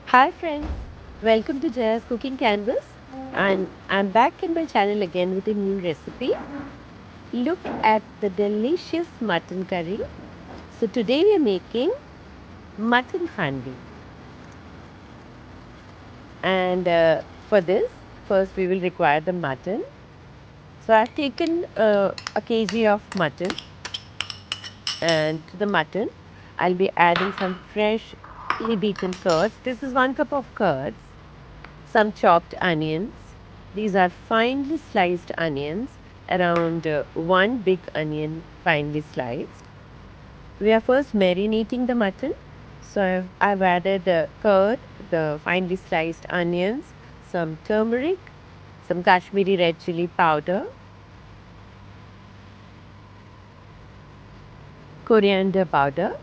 Hi friends, welcome to Jaya's Cooking Canvas, and I'm back in my channel again with a new recipe. Look at the delicious mutton curry. So today we are making mutton handi, and for this first we will require the mutton. So I've taken a kg of mutton, and to the mutton I'll be adding some freshly beaten curds. This is 1 cup of curds, some chopped onions. These are finely sliced onions, around one big onion finely sliced. We are first marinating the mutton. So I've added curd, the finely sliced onions, some turmeric, some Kashmiri red chili powder, coriander powder,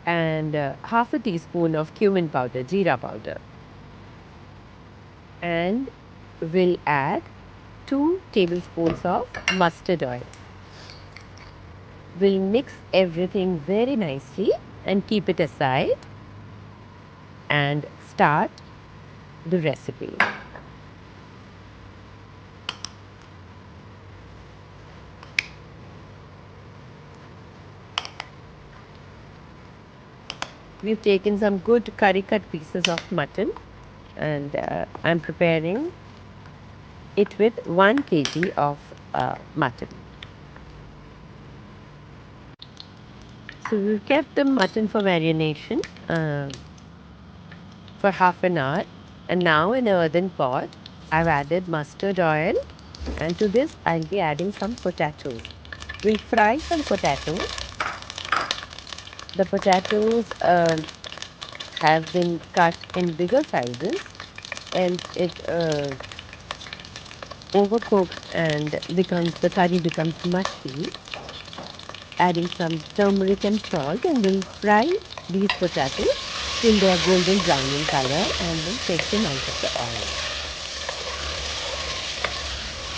and half a teaspoon of cumin powder, jeera powder. And we'll add 2 tablespoons of mustard oil. We'll mix everything very nicely and keep it aside and start the recipe. We've taken some good curry cut pieces of mutton, and I'm preparing it with 1 kg of mutton. So we've kept the mutton for marination for half an hour, and now in an earthen pot I've added mustard oil, and to this I'll be adding some potatoes. We'll fry some potatoes. The potatoes have been cut in bigger sizes, and it overcooks and the curry becomes mushy. Adding some turmeric and salt, and we'll fry these potatoes till they are golden brown in color, and then take them out of the oil.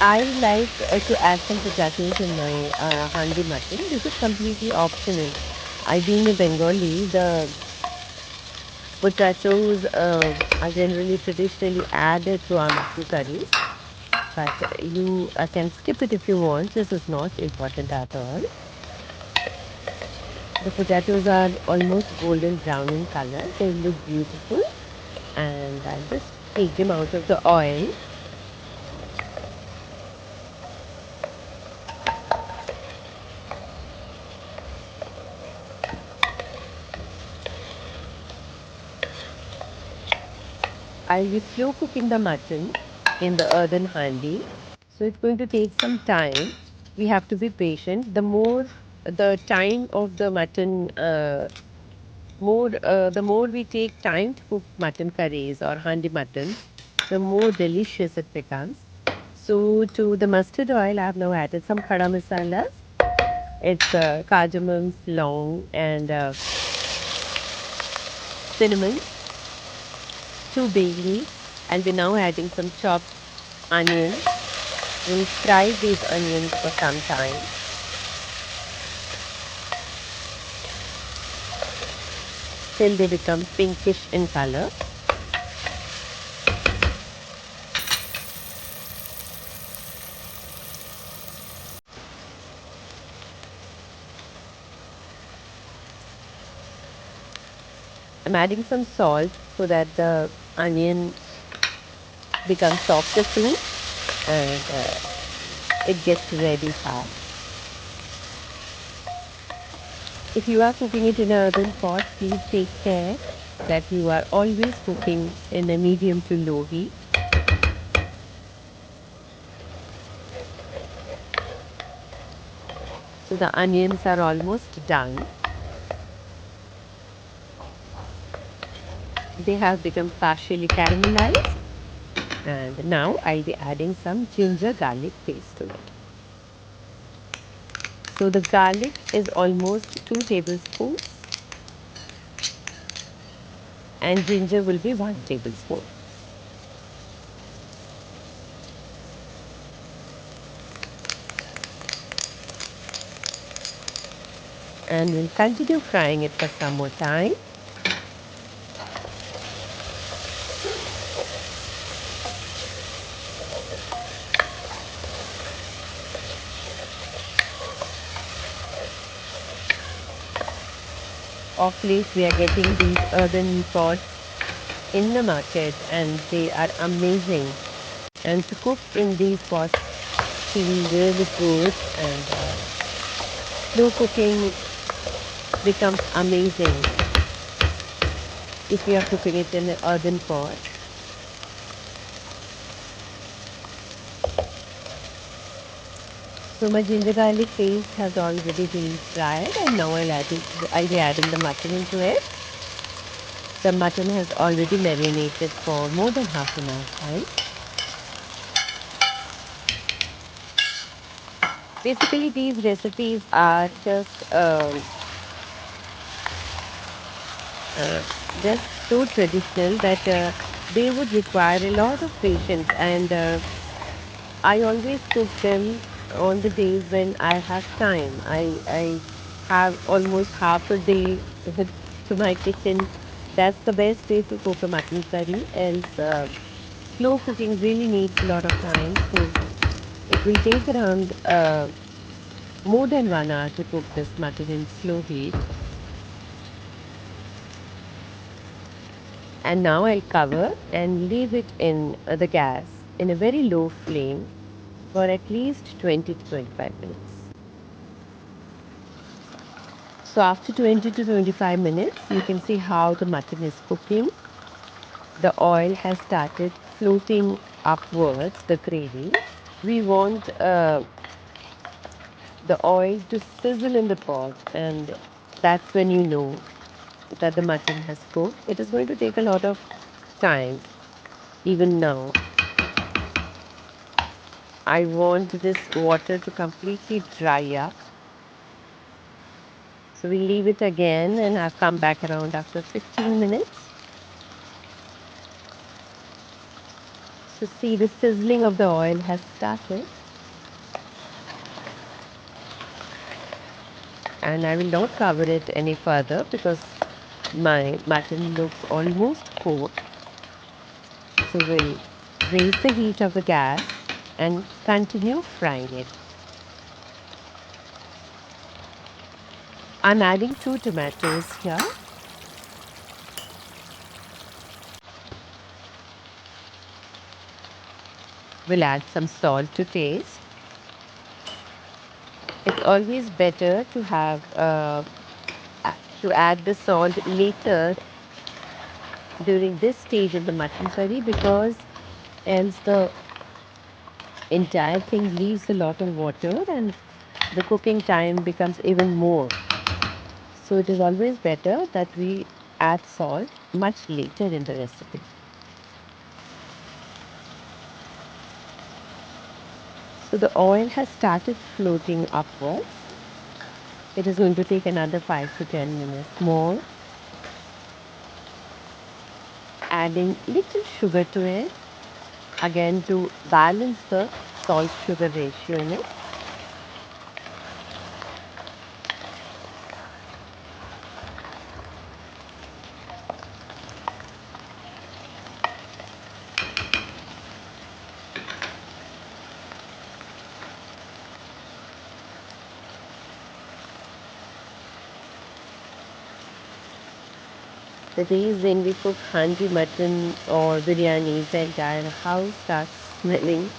I like to add some potatoes in my handi mutton. This is completely optional. I being a Bengali, the potatoes are generally traditionally added to our mutton curries, but you can skip it if you want. This is not important at all. The potatoes are almost golden brown in color. They look beautiful, and I'll just take them out of the oil. I'll be slow cooking the mutton in the earthen handi. So it's going to take some time. We have to be patient. The more the time of the mutton, the more we take time to cook mutton curries or handi mutton, the more delicious it becomes. So to the mustard oil, I have now added some khara masalas. It's cardamom, long, and cinnamon, 2 bay leaves, and we're now adding some chopped onions. We'll fry these onions for some time. Till they become pinkish in color. I'm adding some salt so that the onion becomes softer soon, and it gets ready fast. If you are cooking it in an earthen pot, please take care that you are always cooking in a medium to low heat. So the onions are almost done. They have become partially caramelized, and now I'll be adding some ginger garlic paste to it. So the garlic is almost 2 tablespoons, and ginger will be 1 tablespoon. And we'll continue frying it for some more time. of late we are getting these earthen pots in the market and they are amazing. And to cook in these pots feels really good and slow cooking becomes amazing if you are cooking it in an earthen pot. So my ginger garlic paste has already been fried and now I'll be adding the mutton into it. The mutton has already marinated for more than half an hour time. Basically these recipes are uh, just so traditional that they would require a lot of patience and I always cook them on the days when I have time. I have almost half a day to my kitchen. That's the best way to cook a mutton curry. Else, slow cooking really needs a lot of time. So it will take around more than 1 hour to cook this mutton in slow heat. And now I'll cover and leave it in the gas in a very low flame for at least 20 to 25 minutes. So after 20 to 25 minutes, you can see how the mutton is cooking. The oil has started floating upwards, the gravy. We want the oil to sizzle in the pot, and that's when you know that the mutton has cooked. It is going to take a lot of time, even now. I want this water to completely dry up. So we leave it again and I'll come back around after 15 minutes. So see the sizzling of the oil has started. And I will not cover it any further because my mutton looks almost cooked. So we'll raise the heat of the gas and continue frying it. I'm adding 2 tomatoes here. We'll add some salt to taste. It's always better to have to add the salt later during this stage of the mutton curry because else the entire thing leaves a lot of water and the cooking time becomes even more. So it is always better that we add salt much later in the recipe. So the oil has started floating upwards. It is going to take another 5 to 10 minutes more. Adding little sugar to it again to balance the salt sugar ratio in it. The days when we cook Handi mutton or biryani, the entire house starts smelling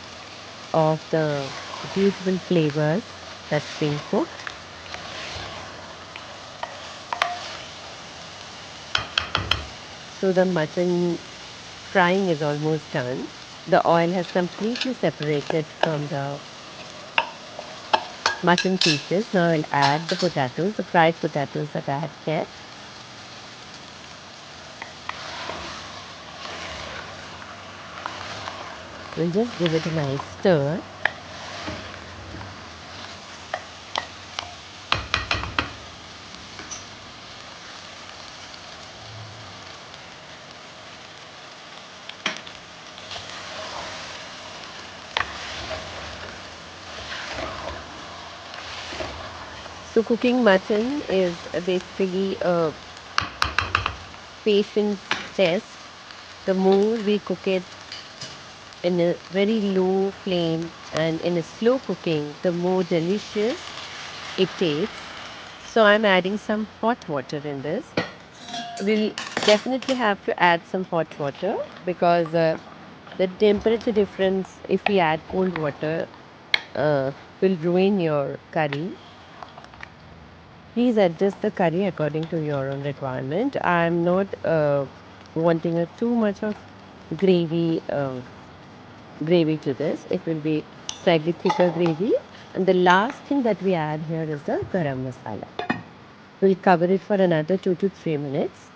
of the beautiful flavors that's being cooked. So the mutton frying is almost done. The oil has completely separated from the mutton pieces. Now I'll add the potatoes, the fried potatoes that I had kept. We'll just give it a nice stir. So cooking mutton is basically a patience test. The more we cook it in a very low flame and in a slow cooking, the more delicious it tastes. So I'm adding some hot water in this. We'll definitely have to add some hot water because the temperature difference, if we add cold water, will ruin your curry. Please adjust the curry according to your own requirement. I'm not wanting too much of gravy gravy to this. It will be slightly thicker gravy. And the last thing that we add here is the garam masala. We'll cover it for another 2 to 3 minutes,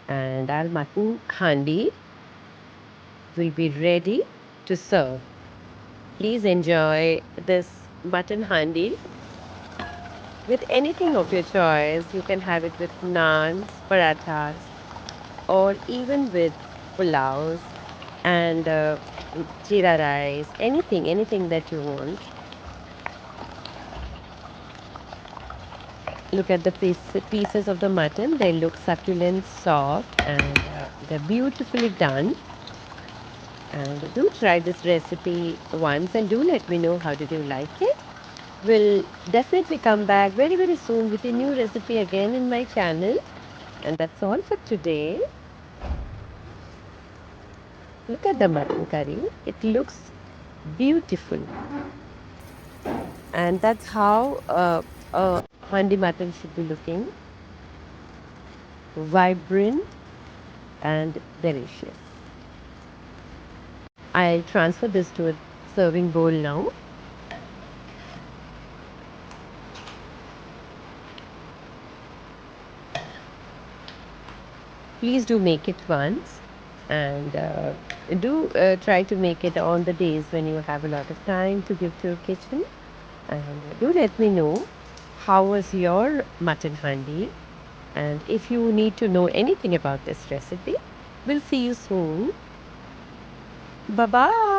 and our mutton handi will be ready to serve. Please enjoy this mutton handi with anything of your choice. You can have it with naans, parathas, or even with pulaus and jeera rice, anything that you want. Look at the pieces of the mutton. They look succulent, soft, and they're beautifully done. And do try this recipe once and do let me know how did you like it. We'll definitely come back very, very soon with a new recipe again in my channel. And that's all for today. Look at the mutton curry. It looks beautiful. And that's how Handi mutton should be looking. Vibrant and delicious. I'll transfer this to a serving bowl now. Please do make it once, and do try to make it on the days when you have a lot of time to give to your kitchen. And do let me know how was your mutton handi. And if you need to know anything about this recipe, we'll see you soon. Bye bye.